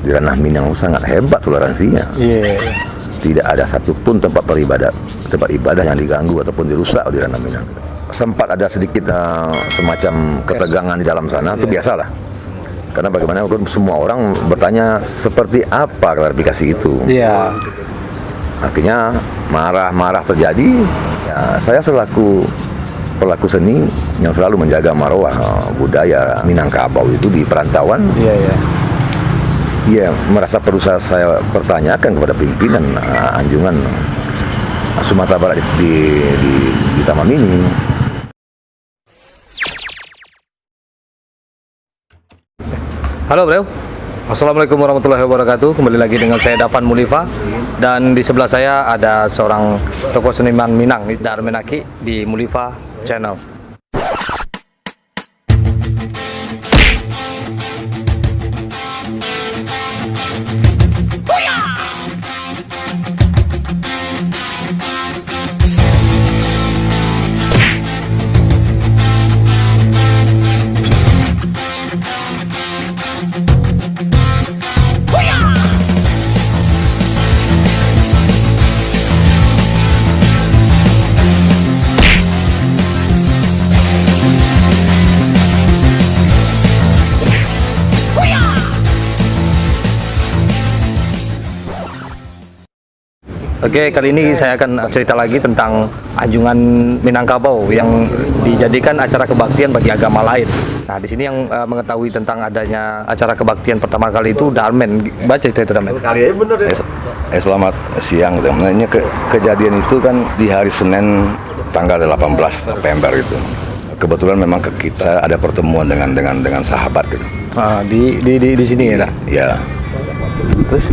di ranah Minang sangat hebat toleransinya. Tidak ada satupun tempat ibadah yang diganggu ataupun dirusak di ranah Minang. Sempat ada sedikit semacam ketegangan di dalam sana, itu biasalah. Karena bagaimanapun semua orang bertanya seperti apa klarifikasi itu. Akhirnya marah-marah terjadi. Ya, saya selaku pelaku seni yang selalu menjaga marwah budaya Minangkabau itu di perantauan. Iya, merasa perlu saya pertanyakan kepada pimpinan anjungan Sumatera Barat di Taman Mini. Halo bro, assalamualaikum warahmatullahi wabarakatuh. Kembali lagi dengan saya Davan Mulifa, dan di sebelah saya ada seorang tokoh seniman Minang, Darmen Aki di Mulifa Channel. Oke, kali ini saya akan cerita lagi tentang anjungan Minangkabau yang dijadikan acara kebaktian bagi agama lain. Nah, di sini yang mengetahui tentang adanya acara kebaktian pertama kali itu Darmen. Baca cerita itu Darmen. Selamat siang. Sebenarnya kejadian itu kan di hari Senin tanggal 18 November itu. Kebetulan memang kita ada pertemuan dengan sahabat gitu. Di sini ya. Ya. Terus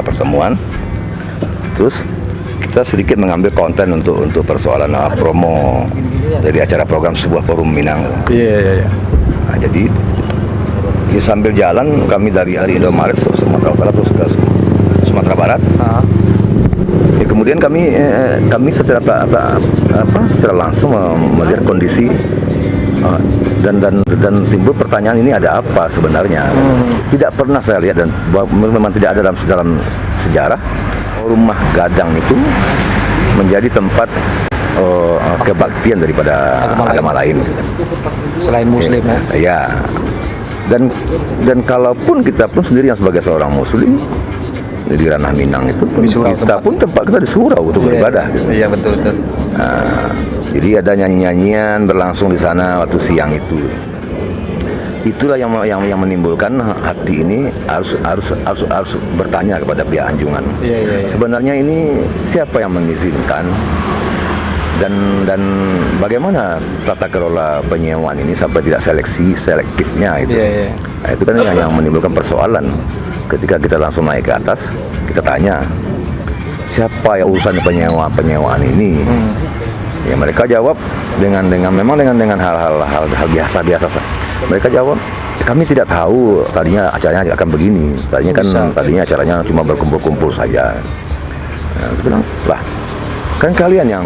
pertemuan. Terus kita sedikit mengambil konten untuk persoalan promo dari acara program sebuah forum Minang. Nah, jadi sambil jalan kami dari Indomaret Sumatera Utara terus ke Sumatera Barat. Ya, kemudian kami secara langsung melihat kondisi dan timbul pertanyaan, ini ada apa sebenarnya? Tidak pernah saya lihat dan memang tidak ada dalam sejarah rumah gadang itu menjadi tempat kebaktian daripada agama lain selain Muslim. Ya. Dan kalaupun kita pun sendiri yang sebagai seorang Muslim di ranah Minang itu pun kita di surau untuk beribadah. Iya, betul. Nah, jadi ada nyanyian berlangsung di sana waktu siang itu. Itulah yang menimbulkan hati ini harus bertanya kepada pihak anjungan. Sebenarnya ini siapa yang mengizinkan dan bagaimana tata kelola penyewaan ini sampai tidak selektifnya itu. Nah, itu kan yang menimbulkan persoalan. Ketika kita langsung naik ke atas, kita tanya siapa yang urusan penyewaan ini. Ya, mereka jawab dengan hal biasa. Mereka jawab, kami tidak tahu tadinya acaranya akan begini. Tadinya acaranya cuma berkumpul-kumpul saja. Nah, saya bilang, lah, kan kalian yang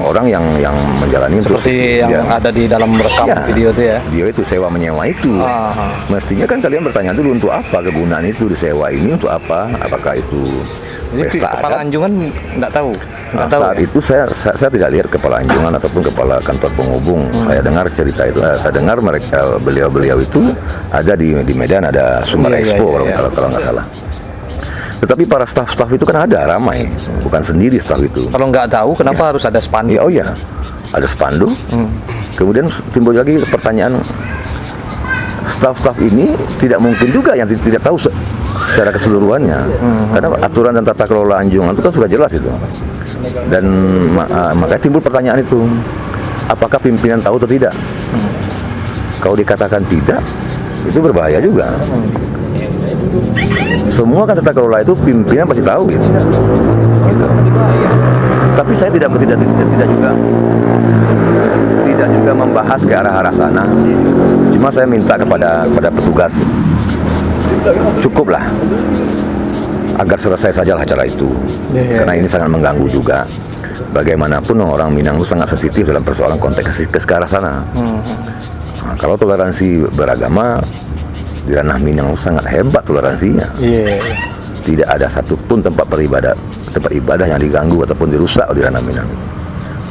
menjalani seperti yang ada di dalam rekam video itu ya. Video itu sewa menyewa itu. Mestinya kan kalian bertanya dulu untuk apa kegunaan itu disewa ini, untuk apa? Apakah itu pesta kepala adat? anjungan nggak tahu. Saat itu saya tidak lihat kepala anjungan ataupun kepala kantor penghubung. Saya dengar cerita itu. Saya dengar mereka beliau itu ada di Medan, ada Sumber Expo kalau nggak salah. Tetapi para staf-staf itu kan ada ramai, bukan sendiri staf itu. Kalau nggak tahu kenapa harus ada spanduk? Ada spanduk. Kemudian timbul lagi pertanyaan, staf-staf ini tidak mungkin juga yang tidak tahu secara keseluruhannya. Karena aturan dan tata kelola anjungan itu kan sudah jelas itu. Dan makanya timbul pertanyaan itu, apakah pimpinan tahu atau tidak? Kalau dikatakan tidak, itu berbahaya juga. Semua kan tata kelola itu pimpinan pasti tahu gitu. Tapi saya tidak juga membahas ke arah sana. Cuma saya minta kepada petugas, cukuplah agar selesai saja acara itu. Karena ini sangat mengganggu juga. Bagaimanapun orang Minang itu sangat sensitif dalam persoalan konteks ke arah sana. Nah, kalau toleransi beragama di ranah Minang sangat hebat toleransinya. tidak ada satupun tempat ibadah yang diganggu ataupun dirusak di Ranah Minang.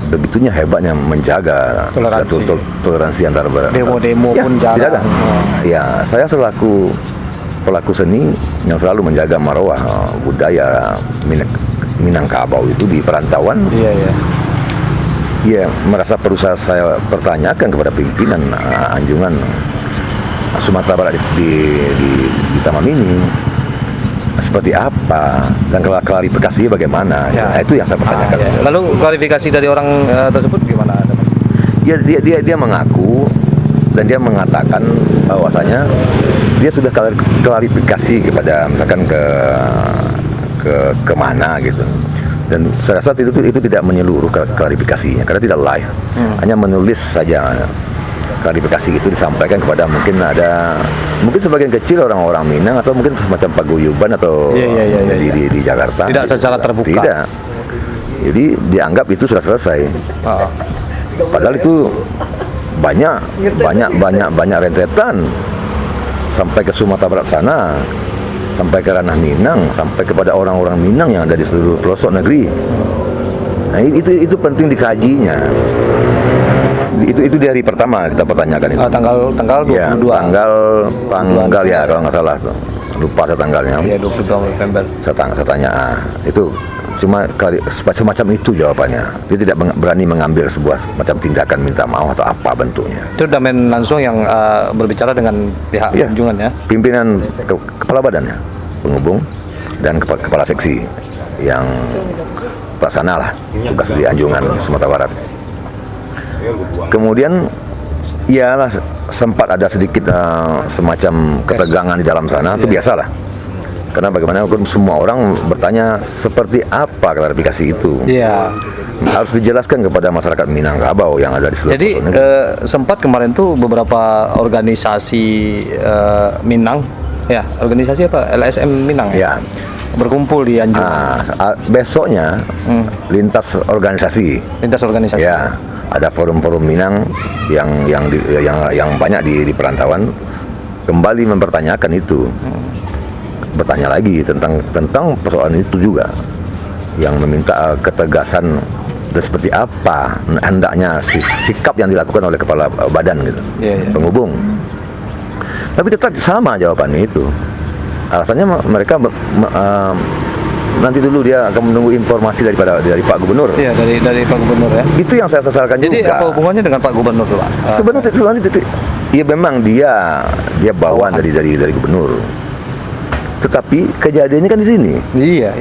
Begitunya hebatnya menjaga toleransi antar demo-demo pun jarang. Tidak ada. Ya, saya selaku pelaku seni yang selalu menjaga marwah budaya Minangkabau itu di perantauan. Iya, merasa perlu saya pertanyakan kepada pimpinan Anjungan Sumatera Barat di Taman Mini seperti apa dan klarifikasi bagaimana. Nah, itu yang saya pertanyakan. Lalu klarifikasi dari orang tersebut gimana? Dia mengaku dan dia mengatakan bahwasanya dia sudah klarifikasi kepada misalkan ke mana gitu. Dan saya rasa itu tidak menyeluruh klarifikasinya karena tidak live, hanya menulis saja. Klarifikasi itu disampaikan kepada mungkin sebagian kecil orang-orang Minang atau mungkin semacam paguyuban atau di Jakarta. Tidak secara terbuka. Tidak. Jadi dianggap itu sudah selesai. Padahal itu banyak rentetan sampai ke Sumatera Barat sana, sampai ke Ranah Minang, sampai kepada orang-orang Minang yang ada di seluruh pelosok negeri. Nah, itu penting dikajinya. Itu di hari pertama kita pertanyakan itu. Tanggal 22. Ya, tanggal ya kalau nggak salah. Lupa saya tanggalnya. Iya, 22 November. Saya tanya, itu cuma semacam itu jawabannya. Dia tidak berani mengambil sebuah macam tindakan minta maaf atau apa bentuknya. Itu Damen langsung yang berbicara dengan pihak Anjungan ya? Pimpinan kepala badannya, penghubung dan kepala seksi yang pelaksana lah tugas di Anjungan Sumatera Barat. Kemudian ialah sempat ada sedikit semacam ketegangan di dalam sana, itu biasalah. Karena bagaimanapun semua orang bertanya seperti apa klarifikasi itu. Harus dijelaskan kepada masyarakat Minangkabau yang ada di seluruh. Jadi sempat kemarin tuh beberapa organisasi Minang, organisasi apa? LSM Minang ya? Berkumpul di Anjungan. Besoknya lintas organisasi. Ya. Ada forum-forum Minang yang banyak di perantauan kembali mempertanyakan itu, bertanya lagi tentang persoalan itu juga, yang meminta ketegasan dan seperti apa hendaknya sikap yang dilakukan oleh kepala badan gitu, penghubung. Tapi tetap sama jawabannya itu. Alasannya mereka nanti dulu dia akan menunggu informasi dari Pak Gubernur. Iya, dari Pak Gubernur ya. Itu yang saya sesalkan juga. Jadi apa hubungannya dengan Pak Gubernur, Pak? Sebenarnya iya memang dia bawaan dari Gubernur. Tetapi kejadiannya kan di sini. Iya.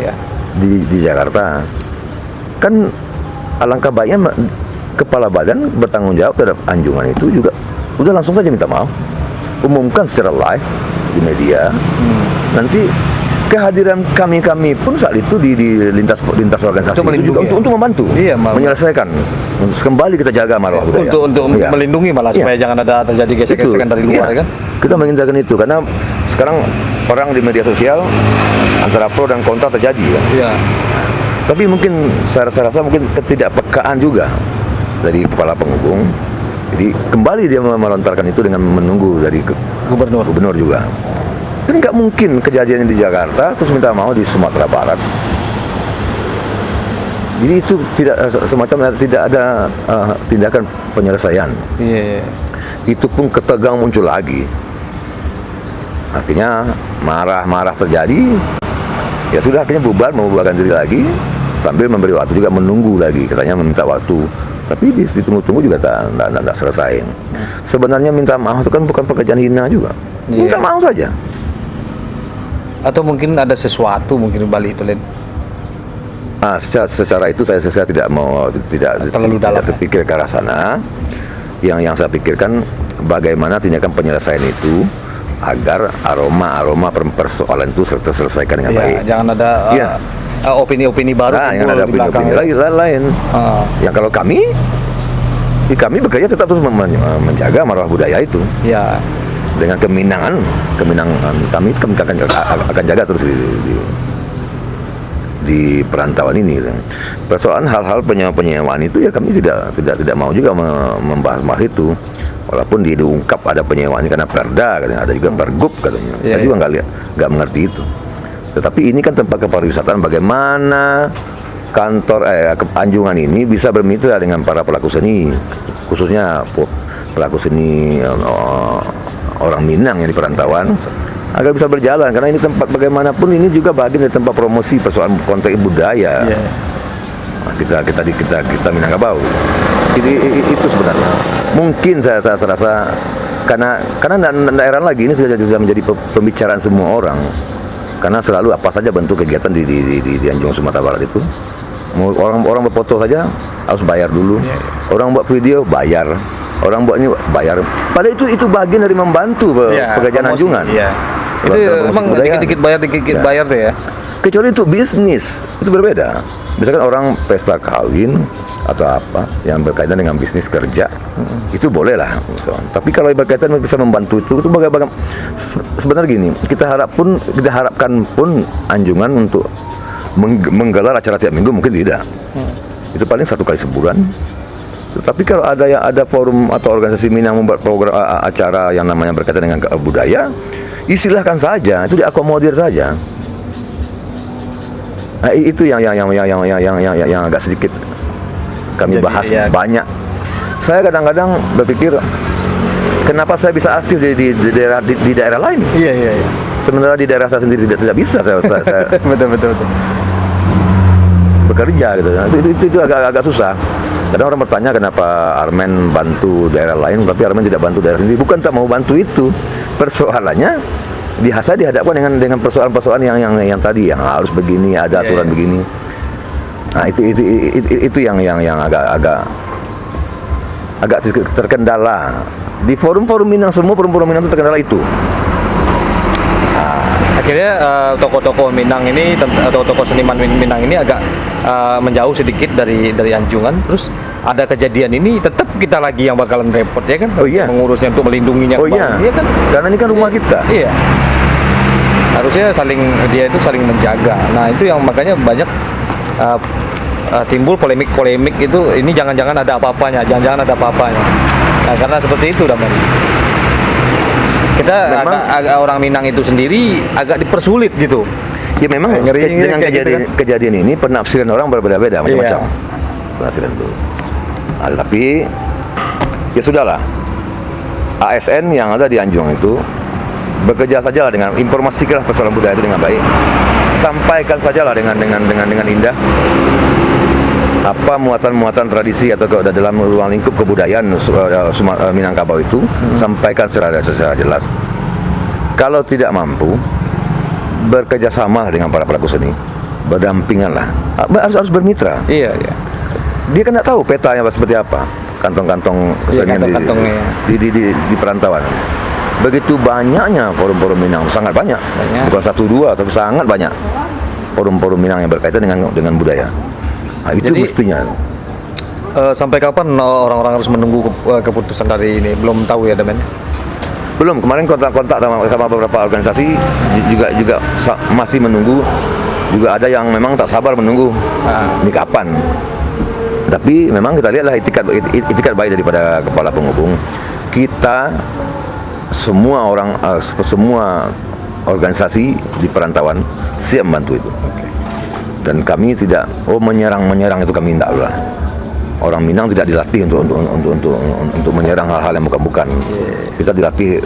Di Jakarta. Kan alangkah baiknya kepala badan bertanggung jawab terhadap Anjungan itu juga udah langsung saja minta maaf. Umumkan secara live di media. Nanti kehadiran kami pun saat itu di lintas organisasi itu juga untuk membantu menyelesaikan, kembali kita jaga marwah budaya untuk melindungi malah supaya jangan ada terjadi gesek-gesekan dari luar kan. Kita menginginkan itu karena sekarang perang di media sosial antara pro dan kontra terjadi kan. Tapi mungkin saya rasa mungkin ketidakpekaan juga dari kepala penghubung. Jadi kembali dia melontarkan itu dengan menunggu dari gubernur juga. Kan nggak mungkin kejadian di Jakarta terus minta maaf di Sumatera Barat. Jadi itu tidak ada tindakan penyelesaian. Itu pun ketegangan muncul lagi. Akhirnya marah terjadi. Ya sudah, akhirnya membubarkan diri lagi sambil memberi waktu juga, menunggu lagi, katanya meminta waktu. Tapi ditunggu-tunggu juga tak selesai. Sebenarnya minta maaf itu kan bukan pekerjaan hina juga. Minta maaf saja. Atau mungkin ada sesuatu mungkin di balik itu, Len? Secara itu saya tidak terlalu dalam terpikir ke arah sana. Yang saya pikirkan bagaimana tindakan penyelesaian itu agar aroma persoalan itu terselesaikan dengan baik. Jangan ada opini-opini baru yang ada opini-opini lain. Yang kalau kami bekerja tetap terus menjaga marwah budaya itu. Dengan keminangan kami akan jaga terus di perantauan ini. Persoalan hal-hal penyewaan itu ya kami tidak mau juga membahas itu, walaupun diungkap ada penyewaan karena perda katanya, ada juga pergub katanya. Saya juga nggak mengerti itu. Tetapi ini kan tempat kepariwisataan, bagaimana kantor Anjungan ini bisa bermitra dengan para pelaku seni, khususnya pelaku seni orang Minang yang di perantauan, agar bisa berjalan, karena ini tempat bagaimanapun ini juga bagian dari tempat promosi persoalan konteks budaya. Nah, kita Minangkabau. Itu sebenarnya mungkin saya rasa karena daerah lagi ini sudah menjadi pembicaraan semua orang, karena selalu apa saja bentuk kegiatan di Anjungan Sumatera Barat itu, orang berfoto saja harus bayar dulu, orang buat video bayar, orang buat ini bayar. Padahal itu bagian dari membantu pekerjaan promosi, Anjungan. Itu emang dikit-dikit bayar tuh ya. Kecuali untuk bisnis itu berbeda. Misalkan orang pesta kawin atau apa yang berkaitan dengan bisnis kerja, itu boleh lah. Tapi kalau berkaitan bisa membantu itu bagaimana? Sebenarnya gini, kita harapkan pun Anjungan untuk menggelar acara tiap minggu mungkin tidak. Itu paling 1 kali sebulan. Tapi kalau ada forum atau organisasi Minang membuat program acara yang namanya berkaitan dengan budaya, istilahkan saja, itu diakomodir saja. Nah, itu yang agak sedikit kami bahas banyak. Saya kadang-kadang berpikir, kenapa saya bisa aktif di daerah lain? Iya. Sementara di daerah saya sendiri tidak bisa saya betul. bekerja gitu. Nah, itu agak susah. Kadang orang bertanya kenapa Armen bantu daerah lain, tapi Armen tidak bantu daerah sendiri. Bukan tak mau bantu itu. Persoalannya biasa dihadapkan dengan persoalan-persoalan yang tadi, yang harus begini, ada aturan begini. Nah, itu yang agak terkendala. Di forum-forum Minang, semua forum-forum Minang itu terkendala itu. Akhirnya tokoh-tokoh Minang ini, tokoh-tokoh seniman Minang ini agak menjauh sedikit dari Anjungan. Terus ada kejadian ini, tetap kita lagi yang bakalan repot ya kan? Oh iya. Mengurusnya untuk melindunginya. Oh iya. Iya kan? Karena ini kan rumah kita. Iya. Harusnya dia itu saling menjaga. Nah itu yang makanya banyak timbul polemik itu. Ini jangan-jangan ada apa-apanya, Nah karena seperti itu Damar. Kita agak orang Minang itu sendiri agak dipersulit gitu. Ya memang dengan kejadian ini penafsiran orang berbeda-beda macam-macam. Penafsiran itu. Nah, tapi ya sudahlah. ASN yang ada di Anjungan itu bekerja sajalah dengan informasikan persoalan budaya itu dengan baik. Sampaikan sajalah dengan indah apa muatan-muatan tradisi atau dalam ruang lingkup kebudayaan Minangkabau itu, sampaikan secara jelas. Kalau tidak mampu, bekerja sama dengan para pelaku seni, berdampinganlah, harus bermitra. Iya. Dia kan tidak tahu petanya seperti apa, kantong-kantong kesenian di perantauan. Begitu banyaknya forum-forum Minang, sangat banyak. Bukan 1-2, tapi sangat banyak forum-forum Minang yang berkaitan dengan budaya. Nah, itu jadi, mestinya. Sampai kapan orang-orang harus menunggu keputusan dari ini? Belum tahu ya, Damen? Belum. Kemarin kontak-kontak sama beberapa organisasi juga masih menunggu. Juga ada yang memang tak sabar menunggu. Ini kapan? Tapi memang kita lihatlah itikat baik daripada kepala penghubung. Kita semua organisasi di perantauan siap membantu itu. Dan kami tidak menyerang itu kami tidak lah. Orang Minang tidak dilatih untuk menyerang hal-hal yang bukan. Kita dilatih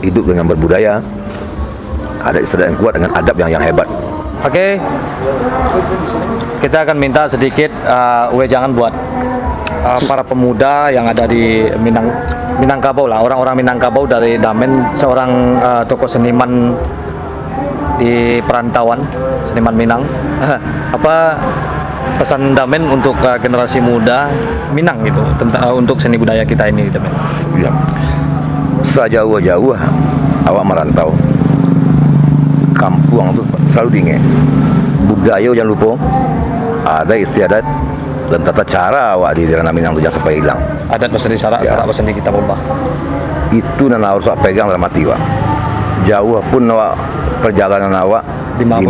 hidup dengan berbudaya, ada istilah yang kuat dengan adab yang hebat. Oke. Kita akan minta sedikit wejangan buat para pemuda yang ada di Minangkabau lah, orang-orang Minangkabau dari Damen, seorang tokoh seniman di perantauan, seniman Minang. Apa pesan Damen untuk generasi muda Minang gitu untuk seni budaya kita ini, Damen? Ya. Sejauh-jauh awak merantau, kampung itu selalu dingin. Budaya jangan lupa, ada istiadat dan tata cara awak di daerah Minang itu jangan sampai hilang. Adat berseni sarak berseni kita bombah. Itu nana harus awak pegang dalam hati awak. Jauh pun awak perjalanan awak lima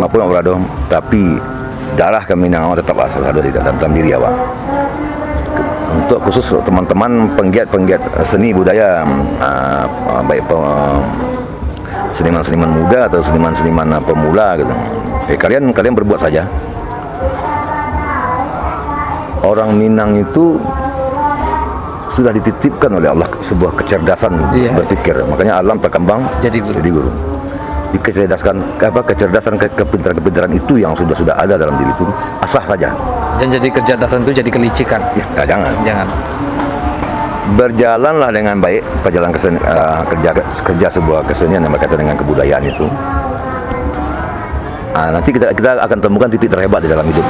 pun awak berada, tapi darah ke Minang awak tetap ada di dalam diri awak. Untuk khusus teman-teman penggiat seni budaya, baik seniman-seniman muda atau seniman-seniman pemula gitu. Kalian berbuat saja. Orang Minang itu sudah dititipkan oleh Allah sebuah kecerdasan berpikir. Makanya alam berkembang Jadi guru. Kecerdasan kepintaran itu yang sudah ada dalam diri itu asah saja. Dan jadi kecerdasan itu jadi kelicikan. Ya, jangan. Berjalanlah dengan baik perjalanan kerja sebuah kesenian yang berkaitan dengan kebudayaan itu. Nanti kita akan temukan titik terhebat di dalam hidup.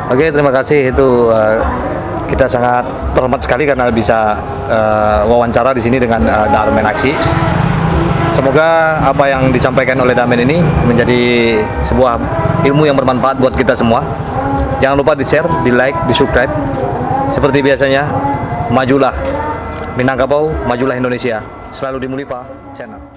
Oke, terima kasih. Itu kita sangat terhormat sekali karena bisa wawancara di sini dengan Darmen Aki. Semoga apa yang disampaikan oleh Darmen ini menjadi sebuah ilmu yang bermanfaat buat kita semua. Jangan lupa di-share, di-like, di-subscribe. Seperti biasanya, majulah Minangkabau, majulah Indonesia. Selalu di Mulipa Channel.